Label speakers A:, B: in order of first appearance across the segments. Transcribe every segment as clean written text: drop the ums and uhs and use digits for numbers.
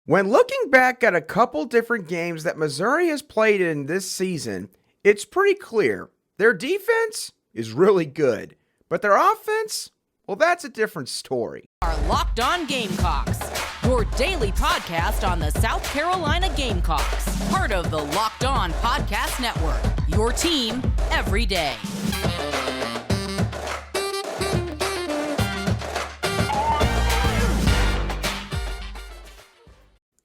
A: When looking back at a couple different games that Missouri has played in this season, it's pretty clear their defense is really good, but their offense, well, that's a different story.
B: Our Locked On Gamecocks, your daily podcast on the South Carolina Gamecocks, part of the Locked On Podcast Network, your team every day.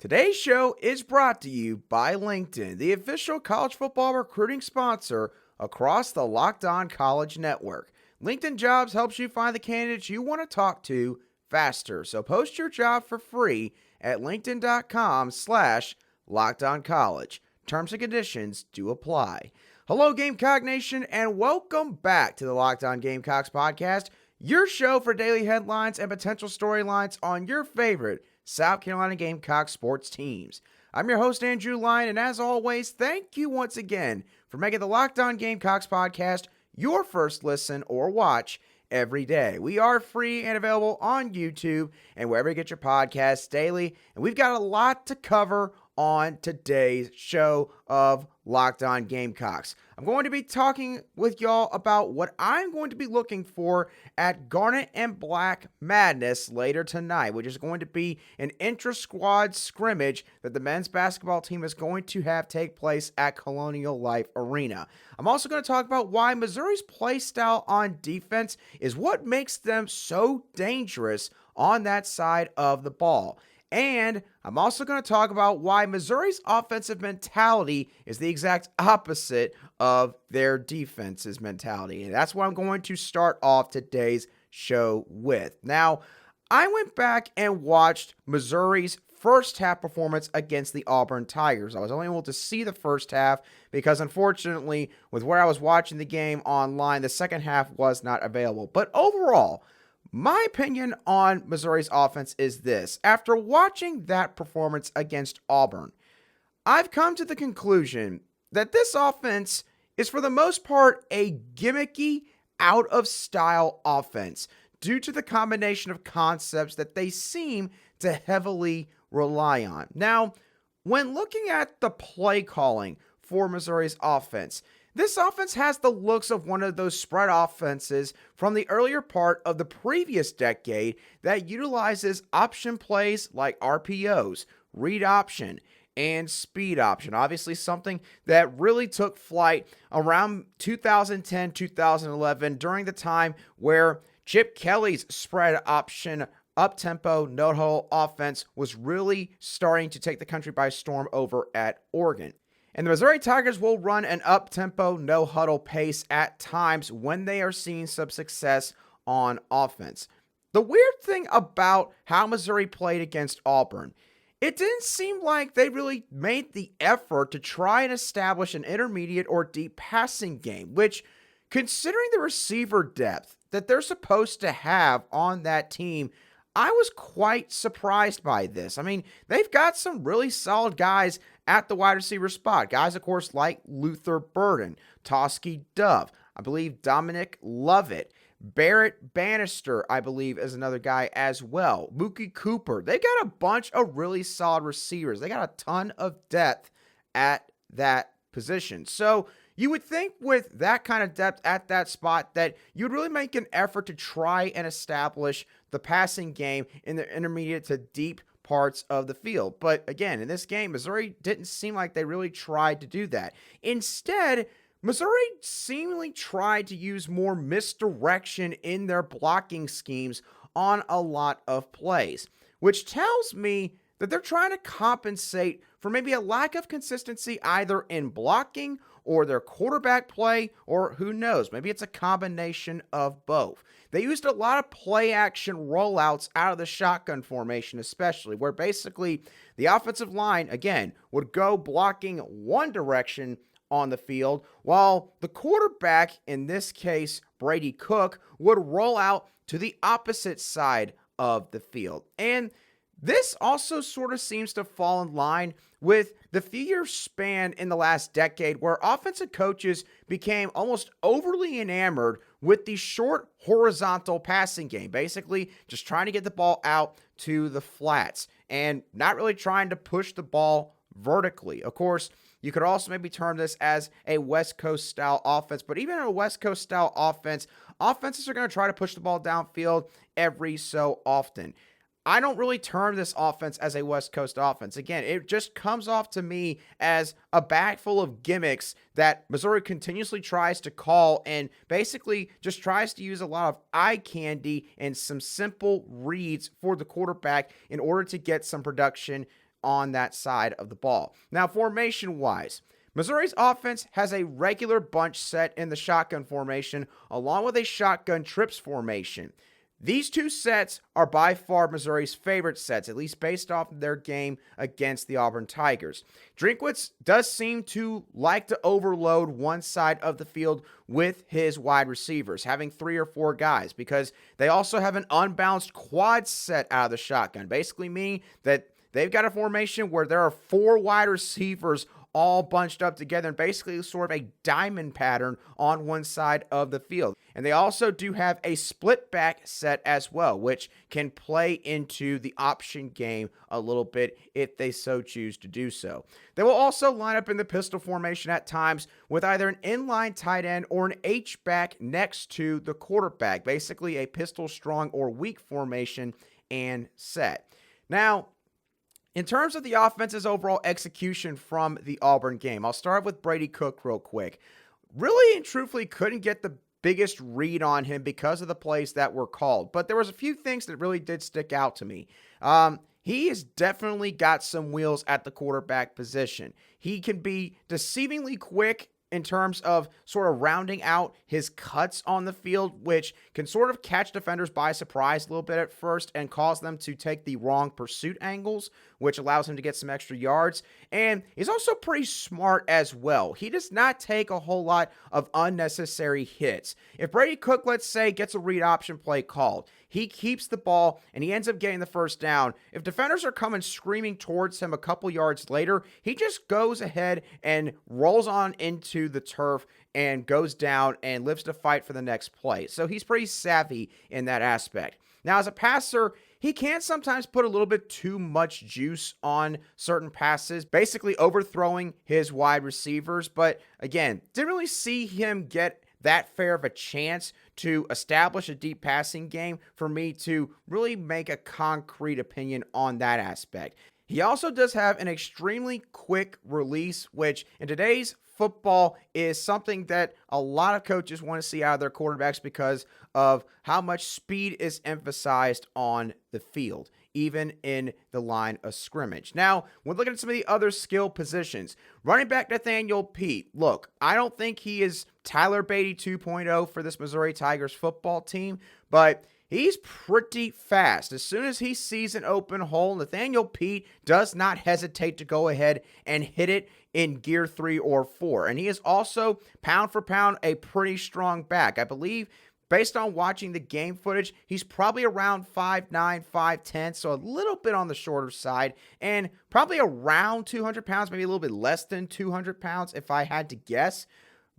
A: Today's show is brought to you by LinkedIn, the official college football recruiting sponsor across the Locked On College Network. LinkedIn Jobs helps you find the candidates you want to talk to faster. So post your job for free at linkedin.com/LockedOnCollege. Terms and conditions do apply. Hello, Gamecock Nation, and welcome back to the Locked On Gamecocks podcast, your show for daily headlines and potential storylines on your favorite South Carolina Gamecock sports teams. I'm your host, Andrew Lyon, and as always, thank you once again for making the Locked On Gamecocks podcast your first listen or watch every day. We are free and available on YouTube and wherever you get your podcasts daily, and we've got a lot to cover on today's show of Locked On Gamecocks. I'm going to be talking with y'all about what I'm going to be looking for at Garnet and Black Madness later tonight, which is going to be an intra-squad scrimmage that the men's basketball team is going to have take place at Colonial Life Arena. I'm also going to talk about why Missouri's play style on defense is what makes them so dangerous on that side of the ball. And I'm also going to talk about why Missouri's offensive mentality is the exact opposite of their defense's mentality. And that's what I'm going to start off today's show with. Now, I went back and watched Missouri's first half performance against the Auburn Tigers. I was only able to see the first half because, unfortunately, with where I was watching the game online, the second half was not available. But overall, my opinion on Missouri's offense is this. After watching that performance against Auburn, I've come to the conclusion that this offense is for the most part a gimmicky, out-of-style offense due to the combination of concepts that they seem to heavily rely on. Now, when looking at the play calling for Missouri's offense, this offense has the looks of one of those spread offenses from the earlier part of the previous decade that utilizes option plays like RPOs, read option, and speed option. Obviously something that really took flight around 2010, 2011 during the time where Chip Kelly's spread option up-tempo, no-huddle offense was really starting to take the country by storm over at Oregon. And the Missouri Tigers will run an up-tempo, no-huddle pace at times when they are seeing some success on offense. The weird thing about how Missouri played against Auburn, it didn't seem like they really made the effort to try and establish an intermediate or deep passing game, which, considering the receiver depth that they're supposed to have on that team, I was quite surprised by this. I mean, they've got some really solid guys at the wide receiver spot. Guys, of course, like Luther Burden, Toski Dove, I believe Dominic Lovett, Barrett Bannister, I believe, is another guy as well. Mookie Cooper. They got a bunch of really solid receivers. They got a ton of depth at that position. So you would think with that kind of depth at that spot that you'd really make an effort to try and establish the passing game in the intermediate to deep parts of the field. But again, in this game, Missouri didn't seem like they really tried to do that. Instead, Missouri seemingly tried to use more misdirection in their blocking schemes on a lot of plays, which tells me that they're trying to compensate for maybe a lack of consistency either in blocking or their quarterback play, or who knows, maybe it's a combination of both. They used a lot of play action rollouts out of the shotgun formation, especially where basically the offensive line, again, would go blocking one direction on the field, while the quarterback, in this case, Brady Cook, would roll out to the opposite side of the field. And this also sort of seems to fall in line with the few years span in the last decade where offensive coaches became almost overly enamored with the short horizontal passing game, basically just trying to get the ball out to the flats. and not really trying to push the ball vertically. Of course, you could also maybe term this as a West Coast style offense, but even in a West Coast style offense, offenses are going to try to push the ball downfield every so often. I don't really term this offense as a West Coast offense. Again, it just comes off to me as a bag full of gimmicks that Missouri continuously tries to call and basically just tries to use a lot of eye candy and some simple reads for the quarterback in order to get some production on that side of the ball. Now, formation-wise, Missouri's offense has a regular bunch set in the shotgun formation along with a shotgun trips formation. These two sets are by far Missouri's favorite sets, at least based off of their game against the Auburn Tigers. Drinkwitz does seem to like to overload one side of the field with his wide receivers, having 3 or 4 guys, because they also have an unbalanced quad set out of the shotgun, basically meaning that they've got a formation where there are 4 wide receivers all bunched up together and basically sort of a diamond pattern on one side of the field. And they also do have a split back set as well, which can play into the option game a little bit if they so choose to do so. They will also line up in the pistol formation at times with either an inline tight end or an H-back next to the quarterback, basically a pistol strong or weak formation and set. Now, in terms of the offense's overall execution from the Auburn game, I'll start with Brady Cook real quick. Really and truthfully couldn't get the biggest read on him because of the plays that were called, but there was a few things that really did stick out to me. He has definitely got some wheels at the quarterback position. He can be deceivingly quick in terms of sort of rounding out his cuts on the field, which can sort of catch defenders by surprise a little bit at first and cause them to take the wrong pursuit angles, which allows him to get some extra yards. And he's also pretty smart as well. He does not take a whole lot of unnecessary hits. If Brady Cook, let's say, gets a read option play called, he keeps the ball and he ends up getting the first down. If defenders are coming screaming towards him a couple yards later, he just goes ahead and rolls on into the turf and goes down and lives to fight for the next play. So he's pretty savvy in that aspect. Now, as a passer, he can sometimes put a little bit too much juice on certain passes, basically overthrowing his wide receivers. But again, didn't really see him get that fair of a chance to establish a deep passing game for me to really make a concrete opinion on that aspect. He also does have an extremely quick release, which in today's football is something that a lot of coaches want to see out of their quarterbacks because of how much speed is emphasized on the field, even in the line of scrimmage. Now, when looking at some of the other skill positions, running back Nathaniel Pete, look, I don't think he is Tyler Beatty 2.0 for this Missouri Tigers football team, but he's pretty fast. As soon as he sees an open hole, Nathaniel Pete does not hesitate to go ahead and hit it in gear 3 or 4. And he is also, pound for pound, a pretty strong back. I believe, based on watching the game footage, he's probably around 5'9", 5'10", so a little bit on the shorter side, and probably around 200 pounds, maybe a little bit less than 200 pounds if I had to guess.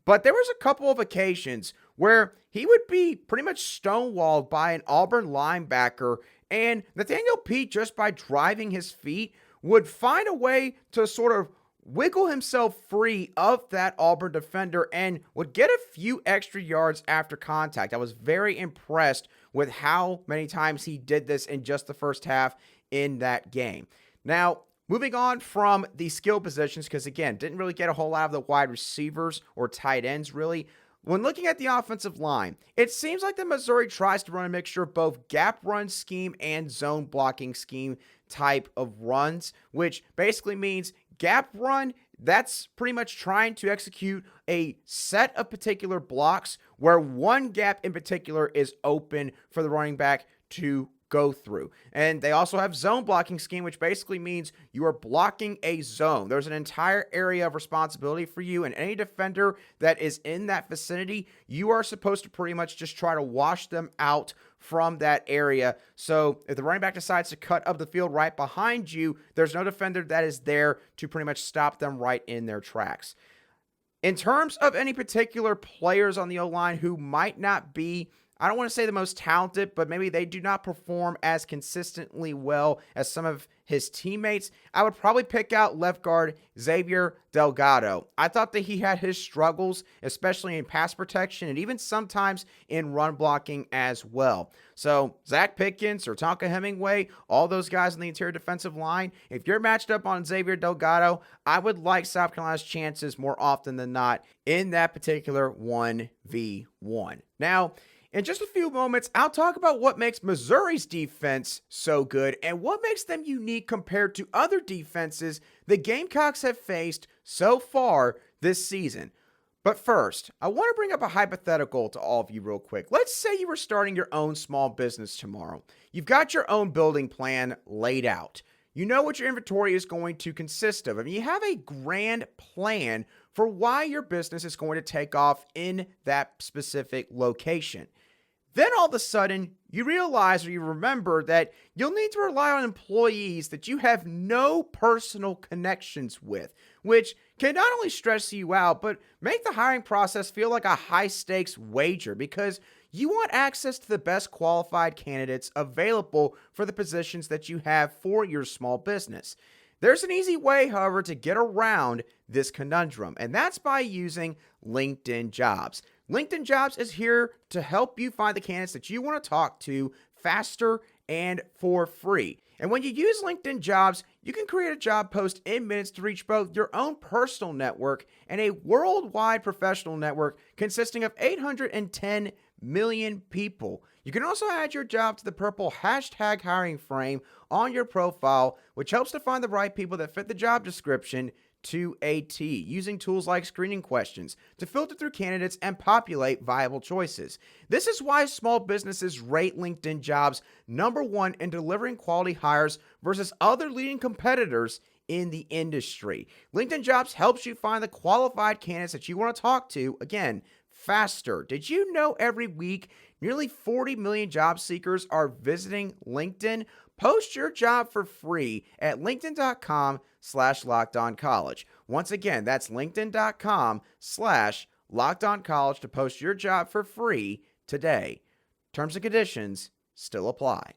A: But there was a couple of occasions where he would be pretty much stonewalled by an Auburn linebacker, and Nathaniel Pete, just by driving his feet, would find a way to sort of wiggle himself free of that Auburn defender and would get a few extra yards after contact. I was very impressed with how many times he did this in just the first half in that game. Now, moving on from the skill positions, because again, didn't really get a whole lot of the wide receivers or tight ends really. When looking at the offensive line, it seems like the Missouri tries to run a mixture of both gap run scheme and zone blocking scheme type of runs, which basically means gap run, that's pretty much trying to execute a set of particular blocks where one gap in particular is open for the running back to go through. And they also have zone blocking scheme, which basically means you are blocking a zone. There's an entire area of responsibility for you, and any defender that is in that vicinity, you are supposed to pretty much just try to wash them out from that area. So if the running back decides to cut up the field right behind you, there's no defender that is there to pretty much stop them right in their tracks. In terms of any particular players on the O-line who might not be, I don't want to say the most talented, but maybe they do not perform as consistently well as some of his teammates, I would probably pick out left guard Xavier Delgado. I thought that he had his struggles, especially in pass protection and even sometimes in run blocking as well. So Zach Pickens or Tonka Hemingway, all those guys on the interior defensive line, if you're matched up on Xavier Delgado, I would like South Carolina's chances more often than not in that particular 1v1. Now, in just a few moments, I'll talk about what makes Missouri's defense so good and what makes them unique compared to other defenses the Gamecocks have faced so far this season. But first, I want to bring up a hypothetical to all of you real quick. Let's say you were starting your own small business tomorrow. You've got your own building plan laid out. You know what your inventory is going to consist of. I mean, you have a grand plan for why your business is going to take off in that specific location. Then all of a sudden, you realize or you remember that you'll need to rely on employees that you have no personal connections with, which can not only stress you out, but make the hiring process feel like a high-stakes wager because you want access to the best qualified candidates available for the positions that you have for your small business. There's an easy way, however, to get around this conundrum, and that's by using LinkedIn Jobs. LinkedIn Jobs is here to help you find the candidates that you want to talk to faster and for free. And when you use LinkedIn Jobs, you can create a job post in minutes to reach both your own personal network and a worldwide professional network consisting of 810 million people. You can also add your job to the purple hashtag hiring frame on your profile, which helps to find the right people that fit the job description to a T, using tools like screening questions to filter through candidates and populate viable choices. This is why small businesses rate LinkedIn Jobs #1 in delivering quality hires versus other leading competitors in the industry. LinkedIn Jobs helps you find the qualified candidates that you want to talk to, again, faster. Did you know every week nearly 40 million job seekers are visiting LinkedIn? Post your job for free at linkedin.com/lockedoncollege. Once again, that's linkedin.com/lockedoncollege to post your job for free today. Terms and conditions still apply.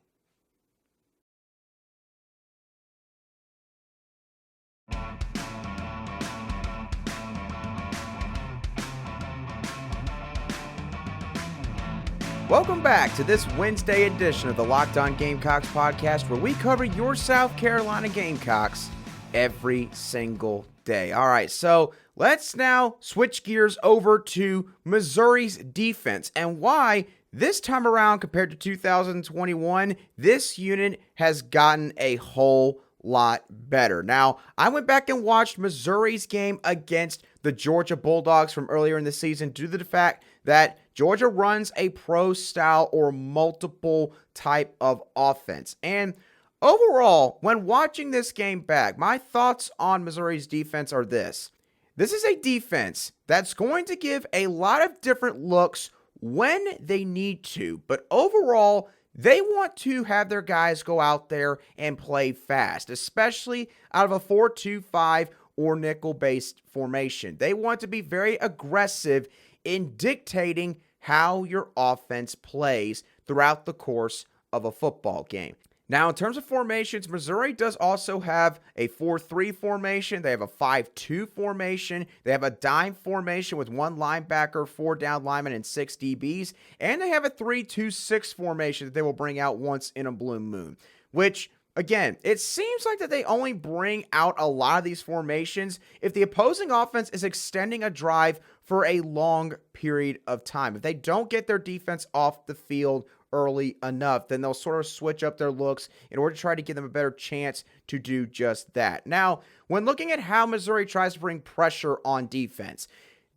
A: Welcome back to this Wednesday edition of the Locked On Gamecocks podcast, where we cover your South Carolina Gamecocks every single day. All right, so let's now switch gears over to Missouri's defense and why this time around compared to 2021, this unit has gotten a whole lot better. Now, I went back and watched Missouri's game against the Georgia Bulldogs from earlier in the season due to the fact that Georgia runs a pro style or multiple type of offense. And overall, when watching this game back, my thoughts on Missouri's defense are this. This is a defense that's going to give a lot of different looks when they need to, but overall, they want to have their guys go out there and play fast, especially out of a 4-2-5 or nickel-based formation. They want to be very aggressive in dictating how your offense plays throughout the course of a football game. Now, in terms of formations, Missouri does also have a 4-3 formation. They have a 5-2 formation. They have a dime formation with 1 linebacker, 4 down linemen, and 6 DBs. And they have a 3-2-6 formation that they will bring out once in a blue moon, which, again, it seems like that they only bring out a lot of these formations if the opposing offense is extending a drive for a long period of time. If they don't get their defense off the field early enough, then they'll sort of switch up their looks in order to try to give them a better chance to do just that. Now, when looking at how Missouri tries to bring pressure on defense,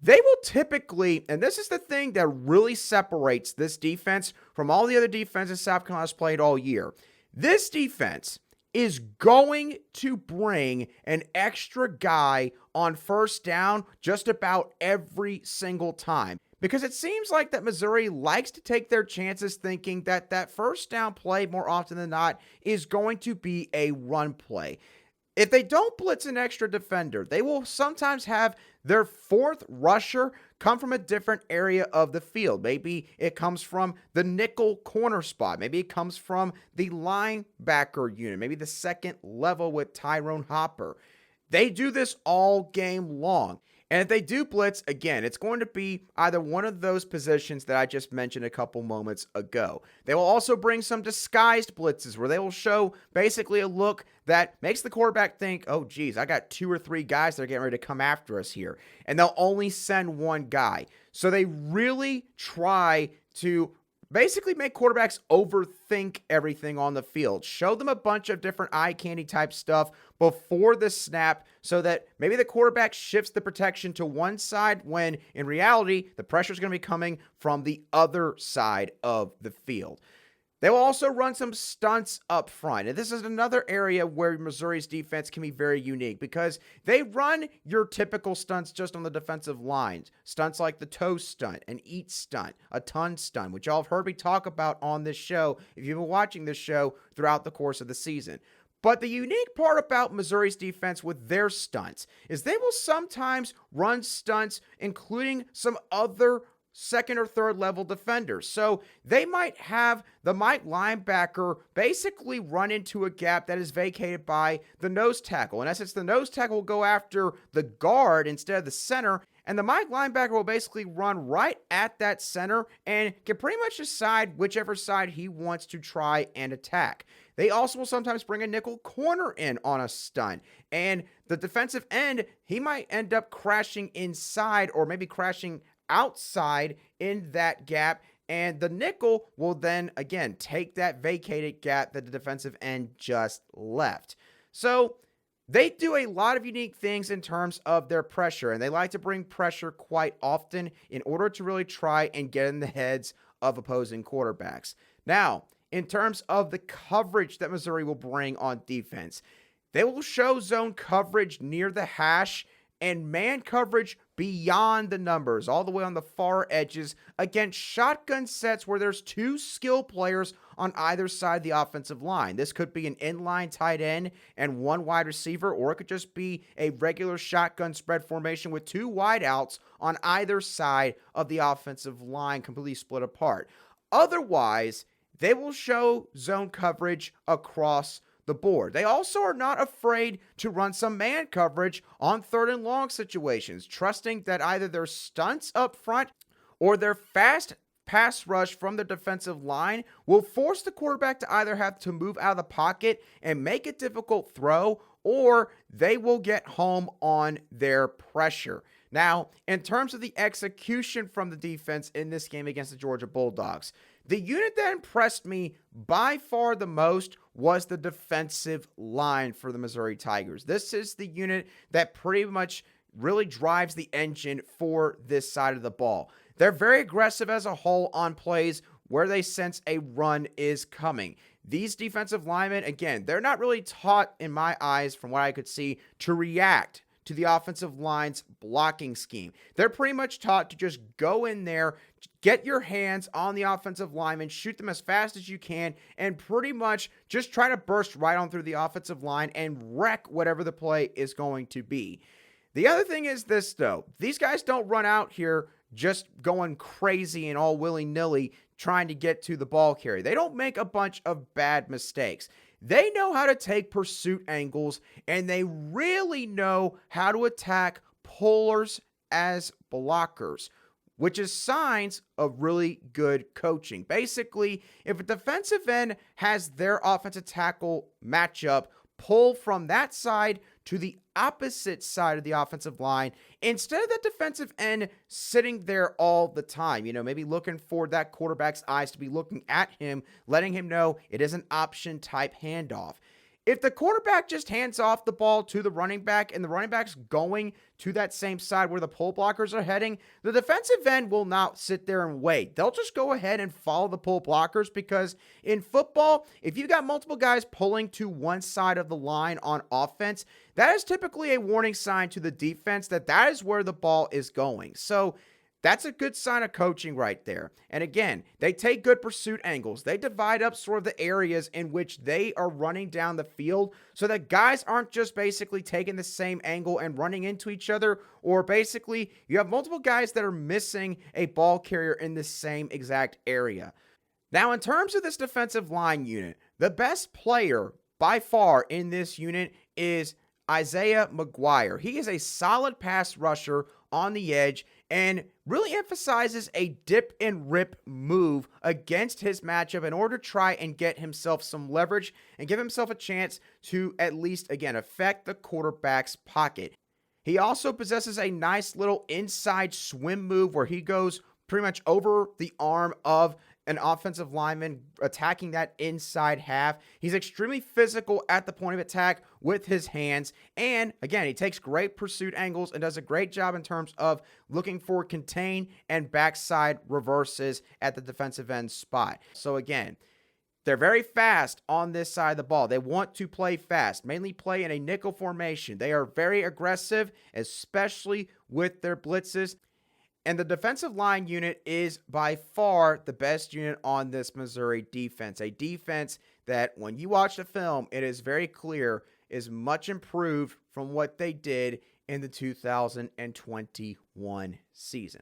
A: they will typically, and this is the thing that really separates this defense from all the other defenses South Carolina's played all year. This defense is going to bring an extra guy on first down just about every single time. Because it seems like that Missouri likes to take their chances thinking that that first down play more often than not is going to be a run play. If they don't blitz an extra defender, they will sometimes have their fourth rusher come from a different area of the field. Maybe it comes from the nickel corner spot. Maybe it comes from the linebacker unit. Maybe the second level with Tyrone Hopper. They do this all game long. And if they do blitz, again, it's going to be either one of those positions that I just mentioned a couple moments ago. They will also bring some disguised blitzes where they will show basically a look that makes the quarterback think, oh, geez, I got 2 or 3 guys that are getting ready to come after us here. And they'll only send one guy. So they really try to basically make quarterbacks overthink everything on the field. Show them a bunch of different eye candy type stuff before the snap so that maybe the quarterback shifts the protection to one side when in reality, the pressure is going to be coming from the other side of the field. They will also run some stunts up front. And this is another area where Missouri's defense can be very unique because they run your typical stunts just on the defensive lines. Stunts like the toe stunt, an eat stunt, a ton stunt, which y'all have heard me talk about on this show if you've been watching this show throughout the course of the season. But the unique part about Missouri's defense with their stunts is they will sometimes run stunts including some other second or third level defenders. So they might have the Mike linebacker basically run into a gap that is vacated by the nose tackle. In essence, the nose tackle will go after the guard instead of the center, and the Mike linebacker will basically run right at that center and can pretty much decide whichever side he wants to try and attack. They also will sometimes bring a nickel corner in on a stunt, and the defensive end, he might end up crashing inside or maybe crashing outside in that gap, and the nickel will then again take that vacated gap that the defensive end just left. So they do a lot of unique things in terms of their pressure, and they like to bring pressure quite often in order to really try and get in the heads of opposing quarterbacks. Now, in terms of the coverage that Missouri will bring on defense, they will show zone coverage near the hash and man coverage beyond the numbers, all the way on the far edges against shotgun sets where there's 2 skill players on either side of the offensive line. This could be an inline tight end and 1 wide receiver, or it could just be a regular shotgun spread formation with 2 wideouts on either side of the offensive line completely split apart. Otherwise, they will show zone coverage across the board. They also are not afraid to run some man coverage on 3rd and long situations, trusting that either their stunts up front or their fast pass rush from the defensive line will force the quarterback to either have to move out of the pocket and make a difficult throw, or they will get home on their pressure. Now, in terms of the execution from the defense in this game against the Georgia Bulldogs, the unit that impressed me by far the most was the defensive line for the Missouri Tigers. This is the unit that pretty much really drives the engine for this side of the ball. They're very aggressive as a whole on plays where they sense a run is coming. These defensive linemen, again, they're not really taught, in my eyes, from what I could see, to react to the offensive line's blocking scheme. They're pretty much taught to just go in there, get your hands on the offensive lineman, shoot them as fast as you can, and pretty much just try to burst right on through the offensive line and wreck whatever the play is going to be. The other thing is this, though. These guys don't run out here just going crazy and all willy-nilly trying to get to the ball carrier. They don't make a bunch of bad mistakes. They know how to take pursuit angles, and they really know how to attack pullers as blockers, which is signs of really good coaching. Basically, if a defensive end has their offensive tackle matchup, pull from that side to the opposite side of the offensive line instead of the defensive end sitting there all the time. Maybe looking for that quarterback's eyes to be looking at him, letting him know it is an option type handoff. If the quarterback just hands off the ball to the running back and the running back's going to that same side where the pull blockers are heading, the defensive end will not sit there and wait. They'll just go ahead and follow the pull blockers, because in football, if you've got multiple guys pulling to one side of the line on offense, that is typically a warning sign to the defense that is where the ball is going. So That's a good sign of coaching right there. And again, they take good pursuit angles. They divide up sort of the areas in which they are running down the field so that guys aren't just basically taking the same angle and running into each other, or basically you have multiple guys that are missing a ball carrier in the same exact area. Now, in terms of this defensive line unit, the best player by far in this unit is Isaiah McGuire. He is a solid pass rusher on the edge and really emphasizes a dip and rip move against his matchup in order to try and get himself some leverage and give himself a chance to at least, again, affect the quarterback's pocket. He also possesses a nice little inside swim move where he goes pretty much over the arm of an offensive lineman, attacking that inside half. He's extremely physical at the point of attack with his hands. And again, he takes great pursuit angles and does a great job in terms of looking for contain and backside reverses at the defensive end spot. So again, they're very fast on this side of the ball. They want to play fast, mainly play in a nickel formation. They are very aggressive, especially with their blitzes. And the defensive line unit is by far the best unit on this Missouri defense. A defense that when you watch the film, it is very clear is much improved from what they did in the 2021 season.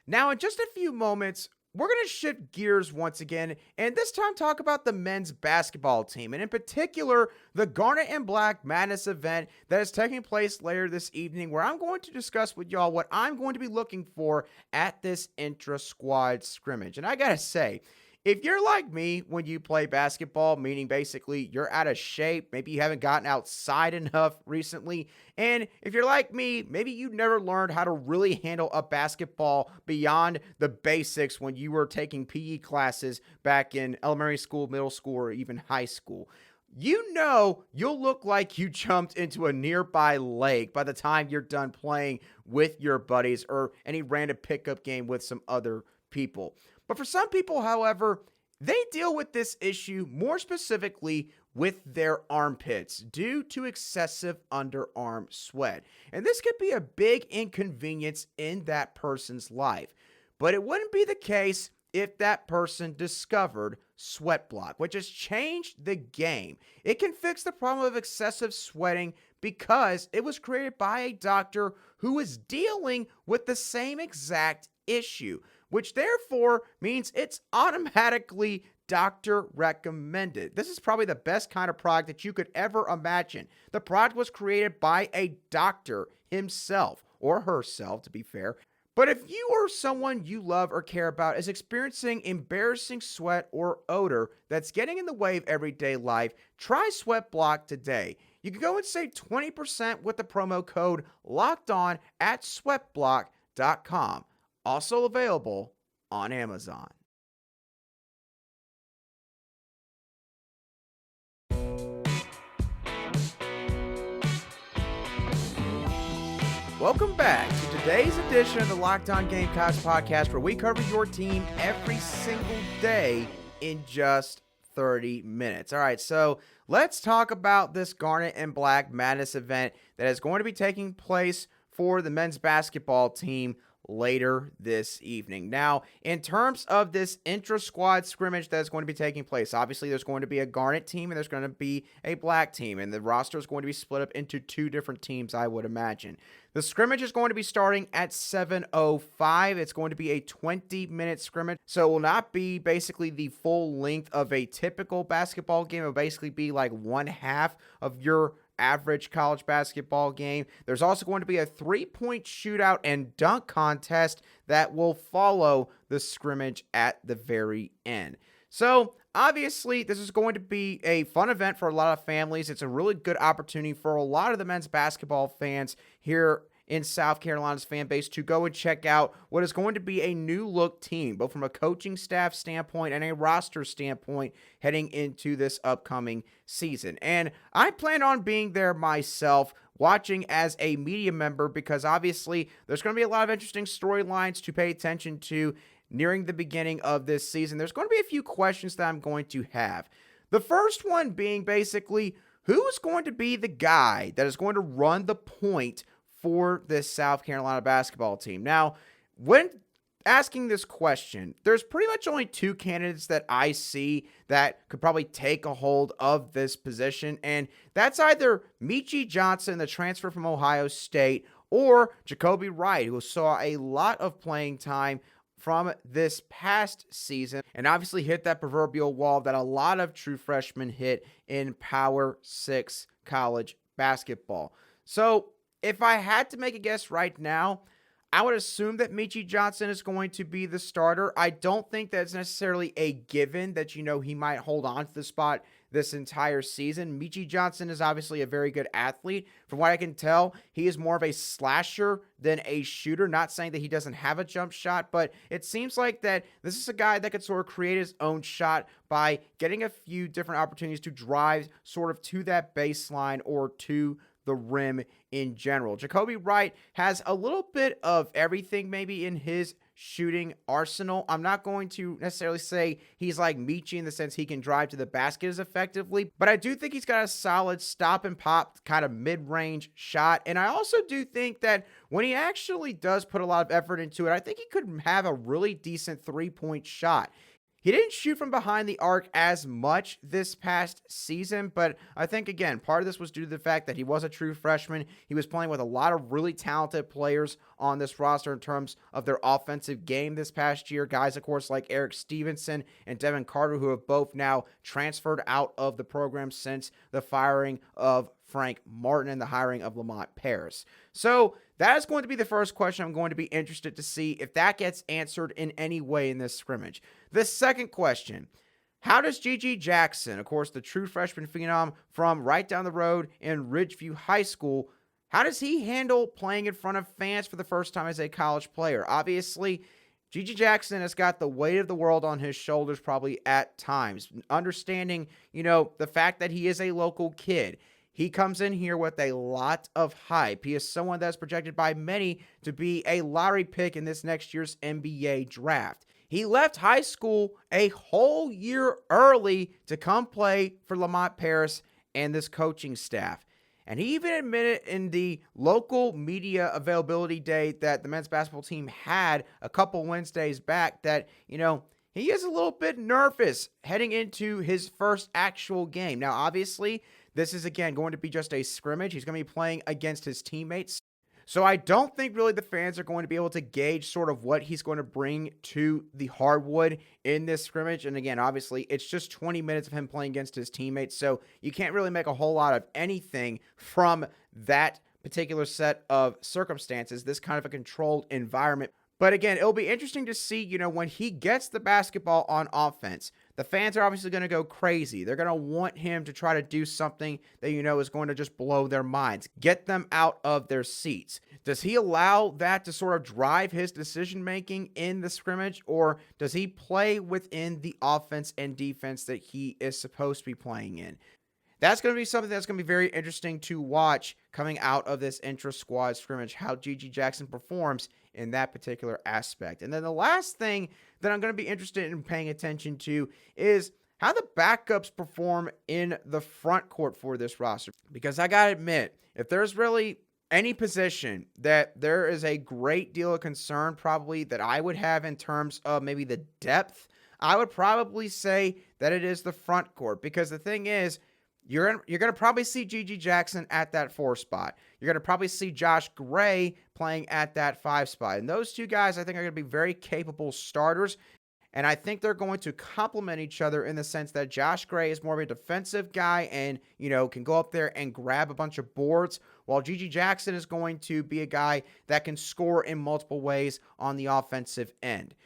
A: Now, in just a few moments, we're going to shift gears once again, and this time talk about the men's basketball team, and in particular, the Garnet and Black Madness event that is taking place later this evening, where I'm going to discuss with y'all what I'm going to be looking for at this intra-squad scrimmage. And I gotta say, if you're like me when you play basketball, meaning basically you're out of shape, maybe you haven't gotten outside enough recently, and if you're like me, maybe you never learned how to really handle a basketball beyond the basics when you were taking PE classes back in elementary school, middle school, or even high school. You know you'll look like you jumped into a nearby lake by the time you're done playing with your buddies or any random pickup game with some other people. But for some people, however, they deal with this issue more specifically with their armpits due to excessive underarm sweat. And this could be a big inconvenience in that person's life. But it wouldn't be the case if that person discovered Sweat Block, which has changed the game. It can fix the problem of excessive sweating because it was created by a doctor who is dealing with the same exact issue, which therefore means it's automatically doctor recommended. This is probably the best kind of product that you could ever imagine. The product was created by a doctor himself, or herself to be fair. But if you or someone you love or care about is experiencing embarrassing sweat or odor that's getting in the way of everyday life, try Sweat Block today. You can go and save 20% with the promo code LOCKEDON at sweatblock.com. Also available on Amazon. Welcome back to today's edition of the Locked On Gamecocks podcast, where we cover your team every single day in just 30 minutes. All right, so let's talk about this Garnet and Black Madness event that is going to be taking place for the men's basketball team later this evening. Now, in terms of this intra-squad scrimmage that's going to be taking place, obviously there's going to be a Garnet team and there's going to be a Black team, and the roster is going to be split up into two different teams, I would imagine. The scrimmage is going to be starting at 7:05. It's going to be a 20-minute scrimmage, so it will not be basically the full length of a typical basketball game. It will basically be like one half of your average college basketball game. There's also going to be a 3-point shootout and dunk contest that will follow the scrimmage at the very end. So obviously, this is going to be a fun event for a lot of families. It's a really good opportunity for a lot of the men's basketball fans here in South Carolina's fan base to go and check out what is going to be a new look team, both from a coaching staff standpoint and a roster standpoint heading into this upcoming season. And I plan on being there myself, watching as a media member, because obviously there's going to be a lot of interesting storylines to pay attention to nearing the beginning of this season. There's going to be a few questions that I'm going to have. The first one being basically, who's going to be the guy that is going to run the point for this South Carolina basketball team? Now, when asking this question, there's pretty much only two candidates that I see that could probably take a hold of this position, and that's either Michi Johnson, the transfer from Ohio State, or Jacoby Wright, who saw a lot of playing time from this past season and obviously hit that proverbial wall that a lot of true freshmen hit in Power 6 college basketball. So if I had to make a guess right now, I would assume that Michi Johnson is going to be the starter. I don't think that's necessarily a given that, he might hold on to the spot this entire season. Michi Johnson is obviously a very good athlete. From what I can tell, he is more of a slasher than a shooter. Not saying that he doesn't have a jump shot, but it seems like that this is a guy that could sort of create his own shot by getting a few different opportunities to drive sort of to that baseline or to the rim in general. Jacoby Wright has a little bit of everything maybe in his shooting arsenal. I'm not going to necessarily say he's like Michi in the sense he can drive to the basket as effectively, but I do think he's got a solid stop and pop kind of mid-range shot. And I also do think that when he actually does put a lot of effort into it, I think he could have a really decent three-point shot. He didn't shoot from behind the arc as much this past season, but I think, again, part of this was due to the fact that he was a true freshman. He was playing with a lot of really talented players on this roster in terms of their offensive game this past year. Guys, of course, like Eric Stevenson and Devin Carter, who have both now transferred out of the program since the firing of Frank Martin and the hiring of Lamont Paris. So that is going to be the first question I'm going to be interested to see if that gets answered in any way in this scrimmage. The second question, how does GG Jackson, of course, the true freshman phenom from right down the road in Ridgeview High School, how does he handle playing in front of fans for the first time as a college player? Obviously, GG Jackson has got the weight of the world on his shoulders probably at times. Understanding, the fact that he is a local kid. He comes in here with a lot of hype. He is someone that's projected by many to be a lottery pick in this next year's NBA draft. He left high school a whole year early to come play for Lamont Paris and this coaching staff. And he even admitted in the local media availability day that the men's basketball team had a couple Wednesdays back that, he is a little bit nervous heading into his first actual game. Now, obviously, this is, again, going to be just a scrimmage. He's going to be playing against his teammates. So I don't think really the fans are going to be able to gauge sort of what he's going to bring to the hardwood in this scrimmage. And again, obviously, it's just 20 minutes of him playing against his teammates. So you can't really make a whole lot of anything from that particular set of circumstances, this kind of a controlled environment. But again, it'll be interesting to see, when he gets the basketball on offense, the fans are obviously going to go crazy. They're going to want him to try to do something that, is going to just blow their minds, get them out of their seats. Does he allow that to sort of drive his decision-making in the scrimmage, or does he play within the offense and defense that he is supposed to be playing in? That's going to be something that's going to be very interesting to watch coming out of this intra-squad scrimmage, how GG Jackson performs in that particular aspect. And then the last thing that I'm going to be interested in paying attention to is how the backups perform in the front court for this roster. Because I got to admit, if there's really any position that there is a great deal of concern probably that I would have in terms of maybe the depth, I would probably say that it is the front court. Because the thing is, you're going to probably see GG Jackson at that 4 spot. You're going to probably see Josh Gray playing at that 5 spot. And those two guys, I think, are going to be very capable starters. And I think they're going to complement each other in the sense that Josh Gray is more of a defensive guy and, can go up there and grab a bunch of boards, while GG Jackson is going to be a guy that can score in multiple ways on the offensive end.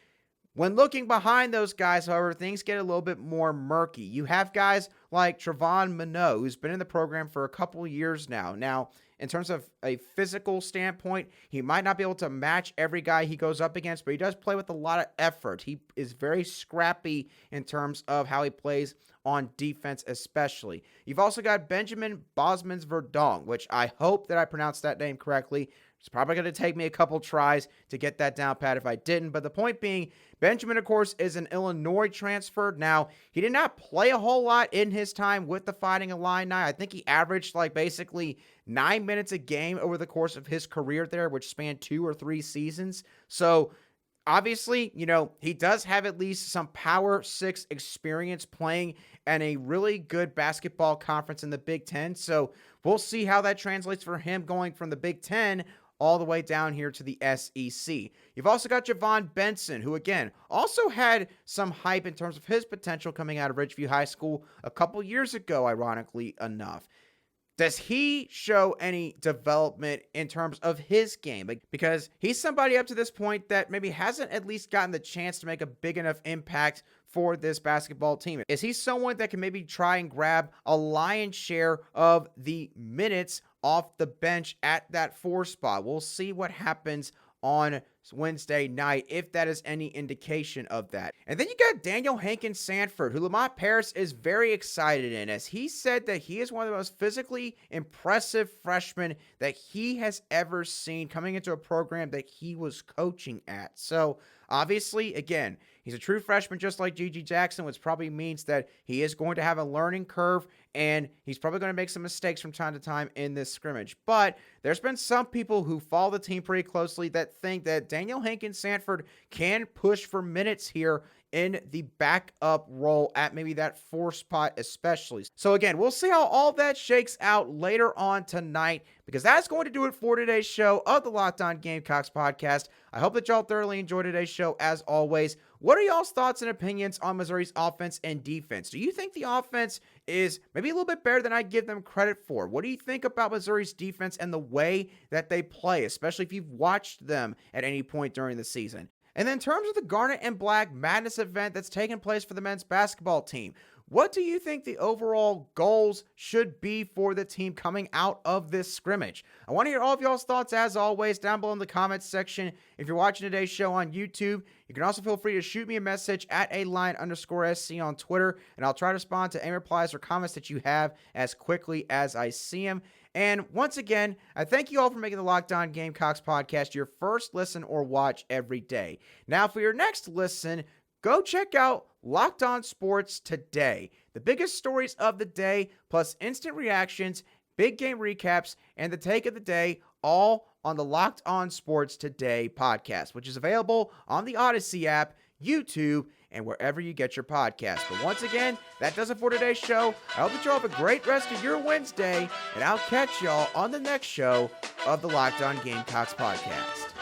A: When looking behind those guys, however, things get a little bit more murky. You have guys like Trevon Minot, who's been in the program for a couple years now. Now, in terms of a physical standpoint, he might not be able to match every guy he goes up against, but he does play with a lot of effort. He is very scrappy in terms of how he plays on defense especially. You've also got Benjamin Bosmans-Verdonk, which I hope that I pronounced that name correctly. It's probably going to take me a couple tries to get that down pat if I didn't. But the point being, Benjamin, of course, is an Illinois transfer. Now, he did not play a whole lot in his time with the Fighting Illini. I think he averaged basically 9 minutes a game over the course of his career there, which spanned 2 or 3 seasons. So Obviously, he does have at least some Power 6 experience playing in a really good basketball conference in the Big Ten. So we'll see how that translates for him going from the Big Ten all the way down here to the SEC. You've also got Javon Benson, who, again, also had some hype in terms of his potential coming out of Ridgeview High School a couple years ago, ironically enough. Does he show any development in terms of his game? Because he's somebody up to this point that maybe hasn't at least gotten the chance to make a big enough impact for this basketball team. Is he someone that can maybe try and grab a lion's share of the minutes off the bench at that 4 spot? We'll see what happens on Wednesday night, if that is any indication of that. And then you got Daniel Hankins Sanford, who Lamont Paris is very excited in, as he said that he is one of the most physically impressive freshmen that he has ever seen coming into a program that he was coaching at. So obviously, again, he's a true freshman just like G.G. Jackson, which probably means that he is going to have a learning curve and he's probably going to make some mistakes from time to time in this scrimmage. But there's been some people who follow the team pretty closely that think that Daniel Hankins Sanford can push for minutes here in the backup role at maybe that 4 spot especially. So again, we'll see how all that shakes out later on tonight, because that's going to do it for today's show of the Locked On Gamecocks podcast. I hope that y'all thoroughly enjoyed today's show as always. What are y'all's thoughts and opinions on Missouri's offense and defense? Do you think the offense is maybe a little bit better than I give them credit for? What do you think about Missouri's defense and the way that they play, especially if you've watched them at any point during the season? And then in terms of the Garnet and Black Madness event that's taking place for the men's basketball team, what do you think the overall goals should be for the team coming out of this scrimmage? I want to hear all of y'all's thoughts, as always, down below in the comments section. If you're watching today's show on YouTube, you can also feel free to shoot me a message at @line_SC on Twitter, and I'll try to respond to any replies or comments that you have as quickly as I see them. And once again, I thank you all for making the Locked On Gamecocks podcast your first listen or watch every day. Now, for your next listen, go check out Locked On Sports Today. The biggest stories of the day, plus instant reactions, big game recaps, and the take of the day, all on the Locked On Sports Today podcast, which is available on the Odyssey app, YouTube, and wherever you get your podcasts. But once again, that does it for today's show. I hope that y'all have a great rest of your Wednesday, and I'll catch y'all on the next show of the Locked On Gamecocks podcast.